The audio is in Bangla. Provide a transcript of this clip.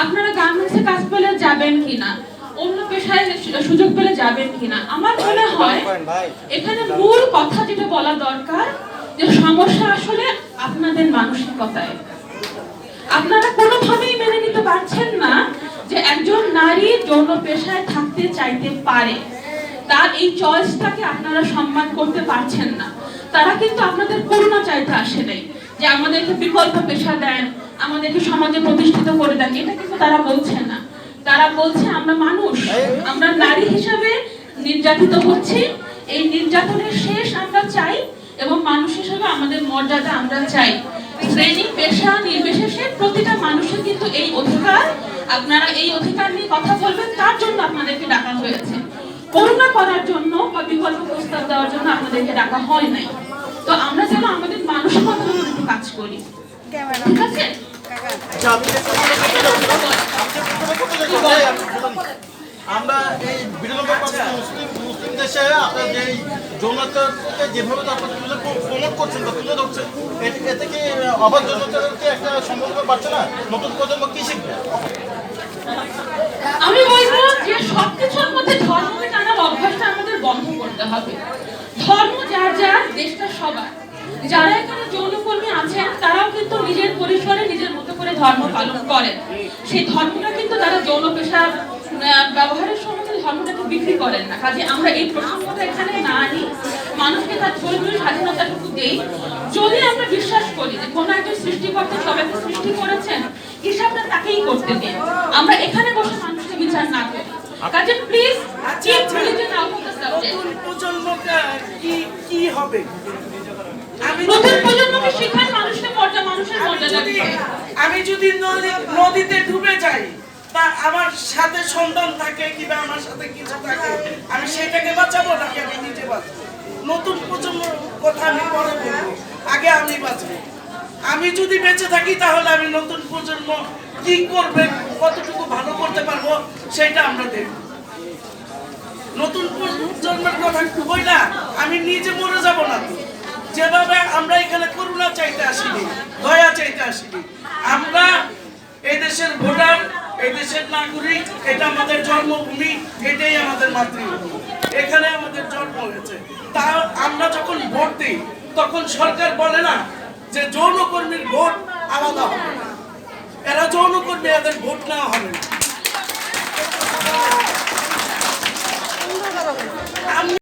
আপনারা গার্মেন্টসে কাজ পেলে যাবেন কিনা, অন্য পেশায় সুযোগ পেলে যাবেন কিনা। আমার মনে হয় এখানে মূল কথা যেটা বলা দরকার যে সমস্যা আসলে আপনাদের মানসিকতায়। আপনারা কোনোভাবেই মেনে নিতে পারছেন না যে একজন নারী যৌন পেশায় থাকতে চাইতে পারে, তার এই চয়েসটাকে আপনারা সম্মান করতে পারছেন না। তারা কিন্তু আপনাদের করুণা চাইতে আসে নাই যে আমাদেরকে বিকল্প পেশা দেন, আমাদেরকে সমাজে প্রতিষ্ঠিত করে দেন, এটা কিন্তু তারা বলছে না। তারা বলছে আমরা মানুষ, আমরা নারী হিসাবে নির্যাতিত হচ্ছি, এই নির্যাতনের শেষ আমরা চাই এবং মানুষ হিসেবে আমাদের মর্যাদা আমরা চাই। শ্রেণী পেশা নির্বিশেষে প্রতিটা মানুষের কিন্তু এই অধিকার, আপনারা এই অধিকার নিয়ে কথা বলবেন, তার জন্য আপনাদেরকে ডাকা হয়েছে। করুণা করার জন্য বা বিকল্প প্রস্তাব দেওয়ার জন্য আপনাদেরকে ডাকা হয় নাই। তো আমরা যেন আমাদের মানসিকতার উপর একটু কাজ করি, ঠিক আছে? আমরা এই মুসলিম দেশে আপনার যে যৌনতাকে যেভাবে প্রমোট করছেন বা তুলে ধরছেন, এতে কি অবাধ যৌনতাকে একটা সম্পর্ক পাচ্ছে না? নতুন প্রজন্ম কি শিখবে? আমি বলবো যে সবকিছুর মধ্যে ধর্মকে টানার অভ্যাসটা আমাদের বন্ধ করতে হবে। ধর্ম যার যার, দেশটা সবার। যারা এখানে যৌনকর্মী আছেন তারাও কিন্তু নিজের পরিসরে নিজের মতো করে ধর্ম পালন করেন। সেই ধর্মটা কিন্তু তারা যৌন পেশা ব্যবহারের সময় ধর্মটাকে বিক্রি করেন না। কাজে আমরা এই প্রসঙ্গটা এখানে না আনি, মানুষকে তার ধর্মীয় স্বাধীনতাটুকু দেই। যদি আমরা বিশ্বাস করি যে কোনো একজন সৃষ্টিকর্তা সবাইকে সৃষ্টি করেছেন, হিসাবটা তাকেই করতে দিন। আমরা এখানে বসে মানুষকে বিচার না করি। কাজে please keep religion out of the subject. নতুন প্রজন্মটা কি হবে? নতুন প্রজন্মকে শেখান মানুষের মর্যাদা দিতে। আমি যদি নদীতে ডুবে যাই, তা আমার সাথে সন্তান থাকে কিংবা আমার সাথে কিছু থাকে, আমি সেটাকে বাঁচাবো নাকি আমি নিজে বাঁচবো? নতুন প্রজন্মের কথা আমি পরে বলবো, আগে আমি বাঁচবো। আমি যদি বেঁচে থাকি তাহলে আমি নতুন প্রজন্ম কি করবে, কতটুকু ভালো করতে পারবো সেটা আমরা দেখব। নতুন প্রজন্মের কথা বই না, আমি নিজে মরে যাব না তো। যেভাবে আমরা এখানে করুণা চাইতে আসিনি, দয়া চাইতে আসিনি। আমরা এই দেশের ভোটার, এই দেশের নাগরিক, এটা আমাদের জন্মভূমি, এটাই আমাদের মাতৃভূমি, এখানে আমাদের জন্ম হয়েছে। তা আমরা যখন ভোট দিই তখন সরকার বলে না যে যৌনকর্মীর ভোট আলাদা হবে না, এরা যৌনকর্মী, এদের ভোট নেওয়া হবে না।